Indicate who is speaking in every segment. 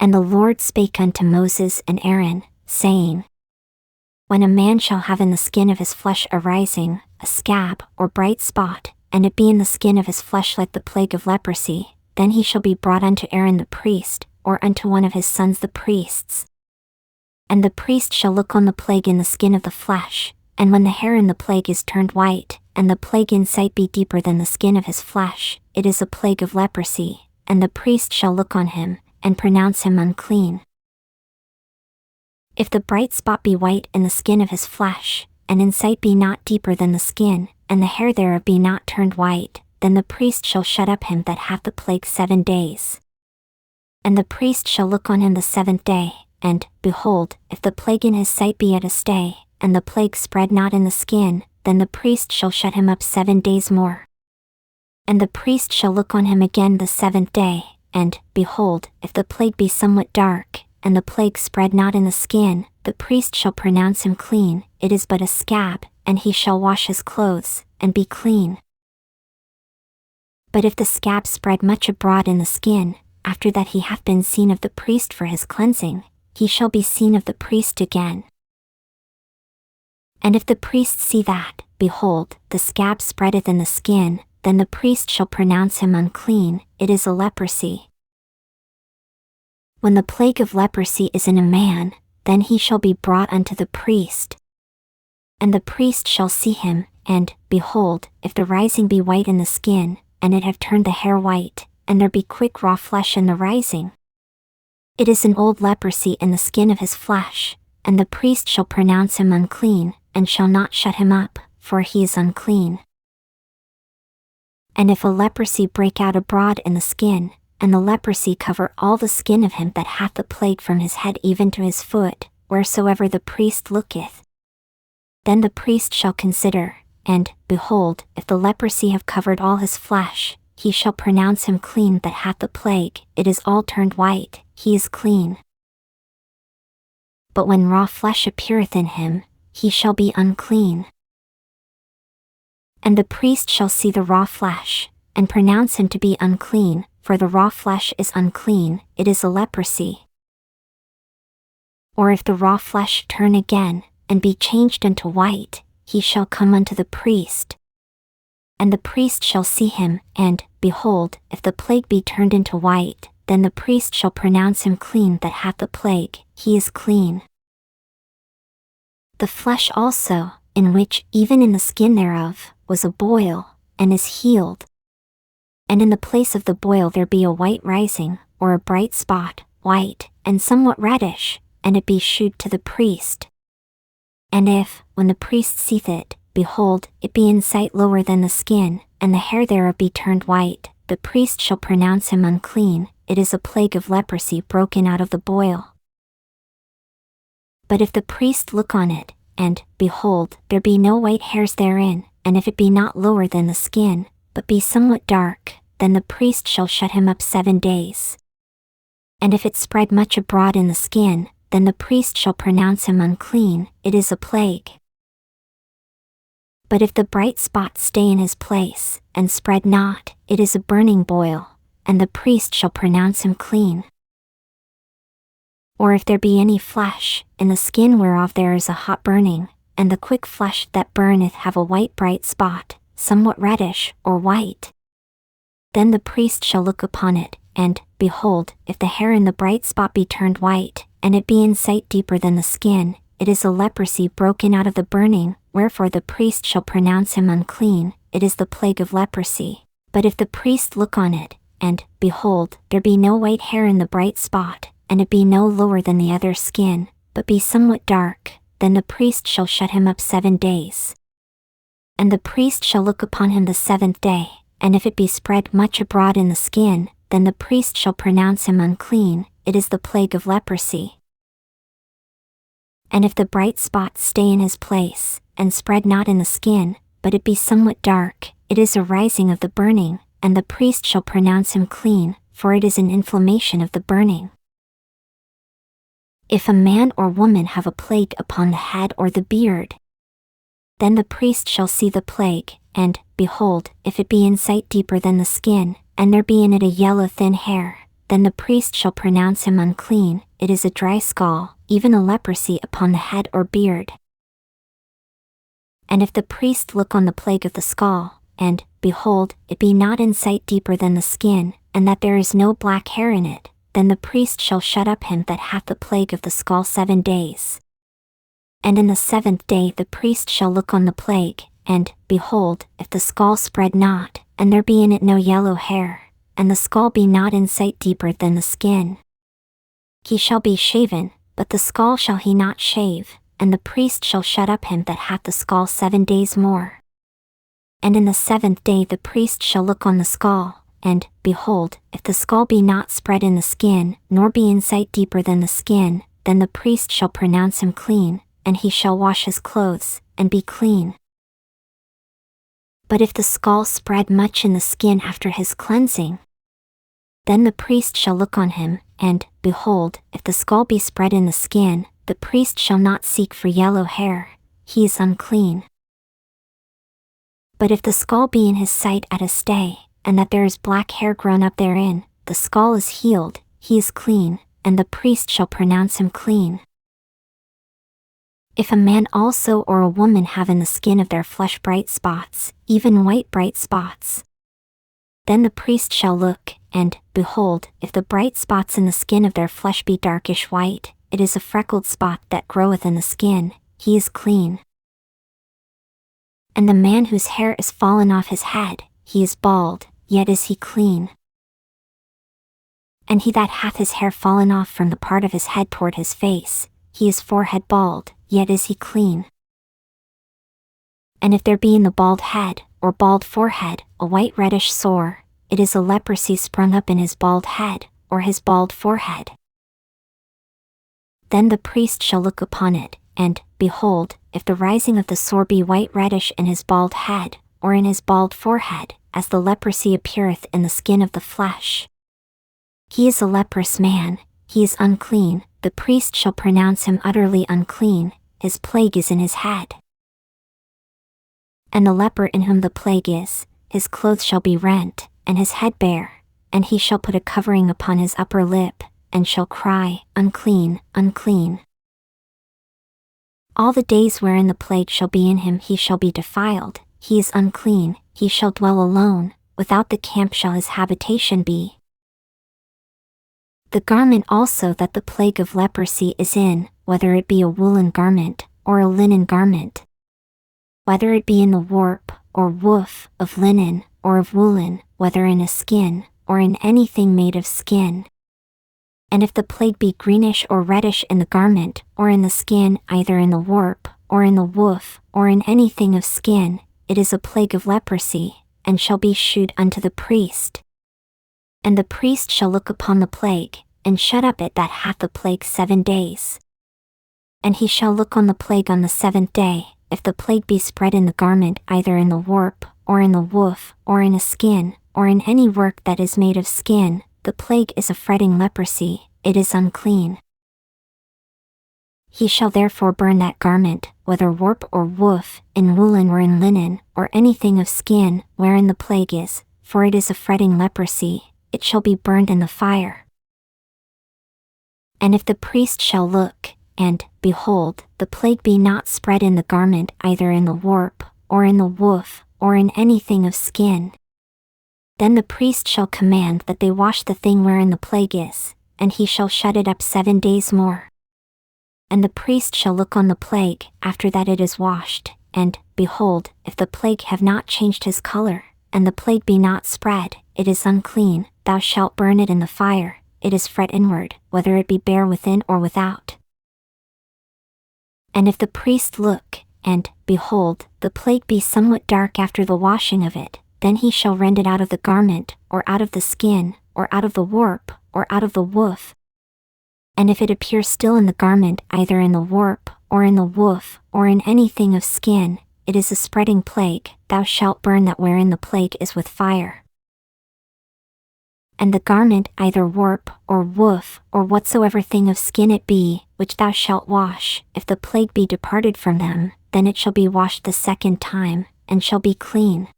Speaker 1: And the Lord spake unto Moses and Aaron, saying, When a man shall have in the skin of his flesh a rising, a scab, or bright spot, and it be in the skin of his flesh like the plague of leprosy, then he shall be brought unto Aaron the priest, or unto one of his sons the priests. And the priest shall look on the plague in the skin of the flesh, and when the hair in the plague is turned white, and the plague in sight be deeper than the skin of his flesh, it is a plague of leprosy, and the priest shall look on him, and pronounce him unclean. If the bright spot be white in the skin of his flesh, and in sight be not deeper than the skin, and the hair thereof be not turned white, then the priest shall shut up him that hath the plague 7 days. And the priest shall look on him the 7th day, and, behold, if the plague in his sight be at a stay, and the plague spread not in the skin, then the priest shall shut him up 7 days more. And the priest shall look on him again the 7th day, and, behold, if the plague be somewhat dark, and the plague spread not in the skin, the priest shall pronounce him clean, it is but a scab, and he shall wash his clothes, and be clean. But if the scab spread much abroad in the skin, after that he hath been seen of the priest for his cleansing, he shall be seen of the priest again. And if the priest see that, behold, the scab spreadeth in the skin, then the priest shall pronounce him unclean, it is a leprosy. When the plague of leprosy is in a man, then he shall be brought unto the priest. And the priest shall see him, and, behold, if the rising be white in the skin, and it have turned the hair white, and there be quick raw flesh in the rising, it is an old leprosy in the skin of his flesh, and the priest shall pronounce him unclean, and shall not shut him up, for he is unclean. And if a leprosy break out abroad in the skin, and the leprosy cover all the skin of him that hath the plague from his head even to his foot, wheresoever the priest looketh, then the priest shall consider, and, behold, if the leprosy have covered all his flesh, he shall pronounce him clean that hath the plague, it is all turned white, he is clean. But when raw flesh appeareth in him, he shall be unclean. And the priest shall see the raw flesh, and pronounce him to be unclean, for the raw flesh is unclean, it is a leprosy. Or if the raw flesh turn again, and be changed unto white, he shall come unto the priest. And the priest shall see him, and, behold, if the plague be turned into white, then the priest shall pronounce him clean that hath the plague, he is clean. The flesh also, in which, even in the skin thereof, was a boil, and is healed. And in the place of the boil there be a white rising, or a bright spot, white, and somewhat reddish, and it be shewed to the priest. And if, when the priest seeth it, behold, it be in sight lower than the skin, and the hair thereof be turned white, the priest shall pronounce him unclean, it is a plague of leprosy broken out of the boil. But if the priest look on it, and, behold, there be no white hairs therein, and if it be not lower than the skin, but be somewhat dark, then the priest shall shut him up 7 days. And if it spread much abroad in the skin, then the priest shall pronounce him unclean, it is a plague. But if the bright spot stay in his place, and spread not, it is a burning boil, and the priest shall pronounce him clean. Or if there be any flesh, in the skin whereof there is a hot burning, and the quick flesh that burneth have a white bright spot, somewhat reddish, or white, then the priest shall look upon it, and, behold, if the hair in the bright spot be turned white, and it be in sight deeper than the skin, it is a leprosy broken out of the burning, wherefore the priest shall pronounce him unclean, it is the plague of leprosy. But if the priest look on it, and, behold, there be no white hair in the bright spot, and it be no lower than the other skin, but be somewhat dark, then the priest shall shut him up 7 days. And the priest shall look upon him the 7th day, and if it be spread much abroad in the skin, then the priest shall pronounce him unclean, it is the plague of leprosy. And if the bright spot stay in his place, and spread not in the skin, but it be somewhat dark, it is a rising of the burning, and the priest shall pronounce him clean, for it is an inflammation of the burning. If a man or woman have a plague upon the head or the beard, then the priest shall see the plague, and, behold, if it be in sight deeper than the skin, and there be in it a yellow thin hair, then the priest shall pronounce him unclean. It is a dry scall, even a leprosy upon the head or beard. And if the priest look on the plague of the scall, and, behold, it be not in sight deeper than the skin, and that there is no black hair in it, then the priest shall shut up him that hath the plague of the scall 7 days. And in the 7th day the priest shall look on the plague, and, behold, if the scall spread not, and there be in it no yellow hair, and the scall be not in sight deeper than the skin, he shall be shaven, but the scall shall he not shave, and the priest shall shut up him that hath the scall 7 days more. And in the 7th day the priest shall look on the scall, and, behold, if the scall be not spread in the skin, nor be in sight deeper than the skin, then the priest shall pronounce him clean, and he shall wash his clothes, and be clean. But if the scall spread much in the skin after his cleansing, then the priest shall look on him, and, behold, if the scall be spread in the skin, the priest shall not seek for yellow hair, he is unclean. But if the scall be in his sight at a stay, and that there is black hair grown up therein, the scall is healed, he is clean, and the priest shall pronounce him clean. If a man also or a woman have in the skin of their flesh bright spots, even white bright spots, then the priest shall look, and, behold, if the bright spots in the skin of their flesh be darkish white, it is a freckled spot that groweth in the skin, he is clean. And the man whose hair is fallen off his head, he is bald, yet is he clean. And he that hath his hair fallen off from the part of his head toward his face, he is forehead bald, yet is he clean. And if there be in the bald head, or bald forehead, a white reddish sore, it is a leprosy sprung up in his bald head, or his bald forehead. Then the priest shall look upon it, and, behold, if the rising of the sore be white reddish in his bald head, or in his bald forehead, as the leprosy appeareth in the skin of the flesh, he is a leprous man, he is unclean, the priest shall pronounce him utterly unclean, his plague is in his head. And the leper in whom the plague is, his clothes shall be rent, and his head bare, and he shall put a covering upon his upper lip, and shall cry, Unclean, unclean. All the days wherein the plague shall be in him he shall be defiled, he is unclean, he shall dwell alone, without the camp shall his habitation be. The garment also that the plague of leprosy is in, whether it be a woolen garment, or a linen garment, whether it be in the warp, or woof, of linen, or of woolen, whether in a skin, or in anything made of skin. And if the plague be greenish or reddish in the garment, or in the skin, either in the warp, or in the woof, or in anything of skin, it is a plague of leprosy, and shall be shewed unto the priest. And the priest shall look upon the plague, and shut up it that hath the plague 7 days. And he shall look on the plague on the 7th day, if the plague be spread in the garment either in the warp, or in the woof, or in a skin, or in any work that is made of skin, the plague is a fretting leprosy, it is unclean. He shall therefore burn that garment, whether warp or woof, in woolen or in linen, or anything of skin, wherein the plague is, for it is a fretting leprosy, it shall be burned in the fire. And if the priest shall look, and, behold, the plague be not spread in the garment either in the warp, or in the woof, or in anything of skin, then the priest shall command that they wash the thing wherein the plague is, and he shall shut it up 7 days more. And the priest shall look on the plague after that it is washed, and, behold, if the plague have not changed his color, and the plague be not spread, it is unclean, thou shalt burn it in the fire, it is fret inward, whether it be bare within or without. And if the priest look, and, behold, the plague be somewhat dark after the washing of it, then he shall rend it out of the garment, or out of the skin, or out of the warp, or out of the woof. And if it appear still in the garment either in the warp, or in the woof, or in anything of skin, it is a spreading plague, thou shalt burn that wherein the plague is with fire. And the garment either warp, or woof, or whatsoever thing of skin it be, which thou shalt wash, if the plague be departed from them, then it shall be washed the 2nd time, and shall be clean.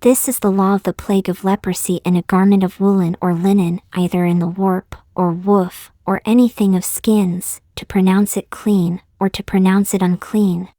Speaker 1: This is the law of the plague of leprosy in a garment of woolen or linen, either in the warp, or woof, or anything of skins, to pronounce it clean, or to pronounce it unclean.